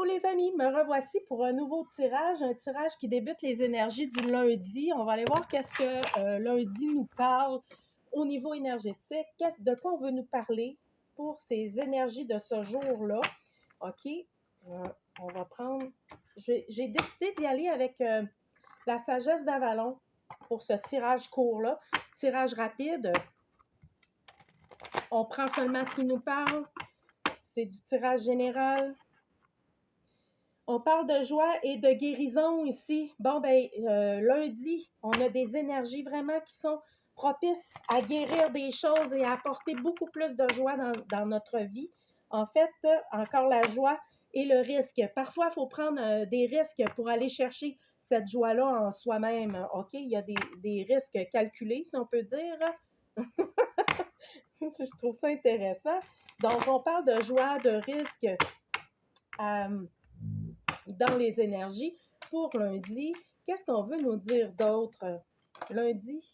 les amis, me revoici pour un nouveau tirage, un tirage qui débute les énergies du lundi. On va aller voir qu'est-ce que lundi nous parle au niveau énergétique, de quoi on veut nous parler pour ces énergies de ce jour-là. OK, on va prendre, j'ai décidé d'y aller avec la sagesse d'Avalon pour ce tirage court-là, tirage rapide. On prend seulement ce qui nous parle, c'est du tirage général. On parle de joie et de guérison ici. Bon, lundi, on a des énergies vraiment qui sont propices à guérir des choses et à apporter beaucoup plus de joie dans notre vie. En fait, encore la joie et le risque. Parfois, il faut prendre des risques pour aller chercher cette joie-là en soi-même. OK? Il y a des risques calculés, si on peut dire. Je trouve ça intéressant. Donc, on parle de joie, de risque. Dans les énergies pour lundi. Qu'est-ce qu'on veut nous dire d'autre lundi?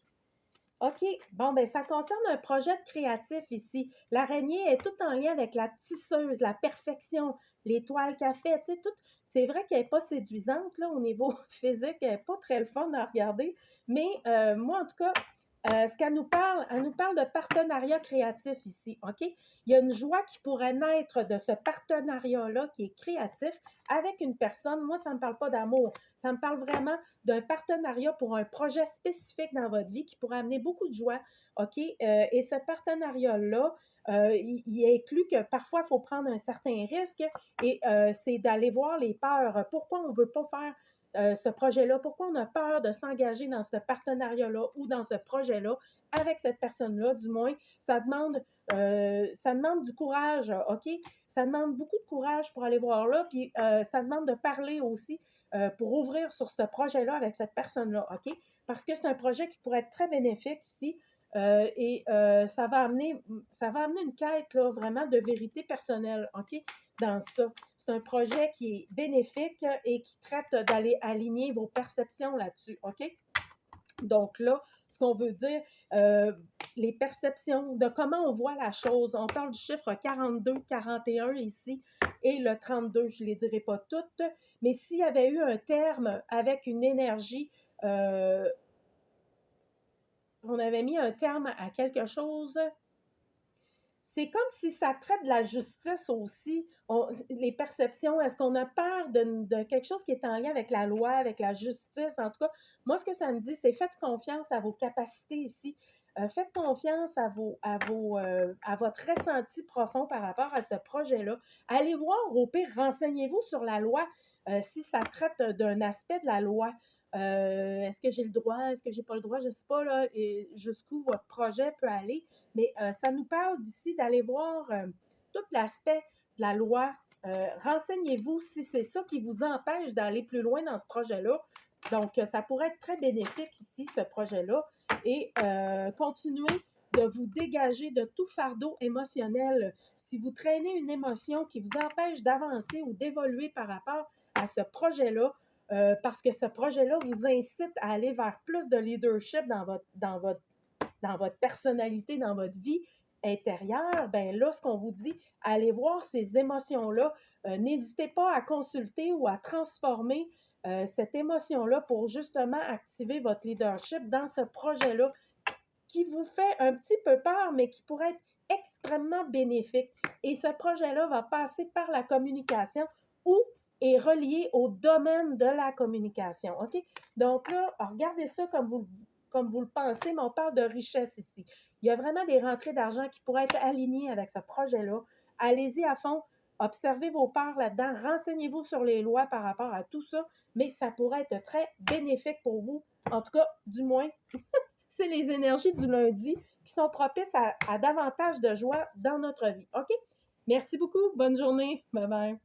OK, bon, ça concerne un projet de créatif ici. L'araignée est tout en lien avec la tisseuse, la perfection, l'étoile qu'elle fait, tu sais, tout. C'est vrai qu'elle n'est pas séduisante, là, au niveau physique, elle n'est pas très le fun à regarder, mais moi, en tout cas, ce qu'elle nous parle, elle nous parle de partenariat créatif ici, OK? Il y a une joie qui pourrait naître de ce partenariat-là qui est créatif avec une personne. Moi, ça ne me parle pas d'amour. Ça me parle vraiment d'un partenariat pour un projet spécifique dans votre vie qui pourrait amener beaucoup de joie, OK? Et ce partenariat-là, il inclut que parfois, il faut prendre un certain risque et c'est d'aller voir les peurs. Pourquoi on ne veut pas faire ce projet-là? Pourquoi on a peur de s'engager dans ce partenariat-là ou dans ce projet-là avec cette personne-là? Du moins, ça demande du courage, OK? Ça demande beaucoup de courage pour aller voir là, puis ça demande de parler aussi pour ouvrir sur ce projet-là avec cette personne-là, OK? Parce que c'est un projet qui pourrait être très bénéfique ici et ça va amener une quête là, vraiment de vérité personnelle, OK? Dans ça. C'est un projet qui est bénéfique et qui traite d'aller aligner vos perceptions là-dessus, OK? Donc là, ce qu'on veut dire, les perceptions, de comment on voit la chose. On parle du chiffre 42, 41 ici et le 32, je ne les dirai pas toutes, mais s'il y avait eu un terme avec une énergie, on avait mis un terme à quelque chose, c'est comme si ça traite de la justice aussi, les perceptions. Est-ce qu'on a peur de quelque chose qui est en lien avec la loi, avec la justice? En tout cas, moi, ce que ça me dit, c'est faites confiance à vos capacités ici. Faites confiance à votre ressenti profond par rapport à ce projet-là. Allez voir, au pire, renseignez-vous sur la loi, si ça traite d'un aspect de la loi. Est-ce que j'ai le droit? Est-ce que j'ai pas le droit? Je ne sais pas là, jusqu'où votre projet peut aller. Mais ça nous parle d'ici d'aller voir tout l'aspect de la loi. Renseignez-vous si c'est ça qui vous empêche d'aller plus loin dans ce projet-là. Donc, ça pourrait être très bénéfique ici, ce projet-là. Et continuez de vous dégager de tout fardeau émotionnel. Si vous traînez une émotion qui vous empêche d'avancer ou d'évoluer par rapport à ce projet-là, parce que ce projet-là vous incite à aller vers plus de leadership dans votre personnalité, dans votre vie intérieure, ben là, ce qu'on vous dit, allez voir ces émotions-là. N'hésitez pas à consulter ou à transformer cette émotion-là pour justement activer votre leadership dans ce projet-là qui vous fait un petit peu peur, mais qui pourrait être extrêmement bénéfique. Et ce projet-là va passer par la communication ou est relié au domaine de la communication. OK? Donc là, regardez ça comme vous le pensez, mais on parle de richesse ici. Il y a vraiment des rentrées d'argent qui pourraient être alignées avec ce projet-là. Allez-y à fond, observez vos peurs là-dedans, renseignez-vous sur les lois par rapport à tout ça, mais ça pourrait être très bénéfique pour vous. En tout cas, du moins, c'est les énergies du lundi qui sont propices à davantage de joie dans notre vie. OK? Merci beaucoup. Bonne journée. Bye bye.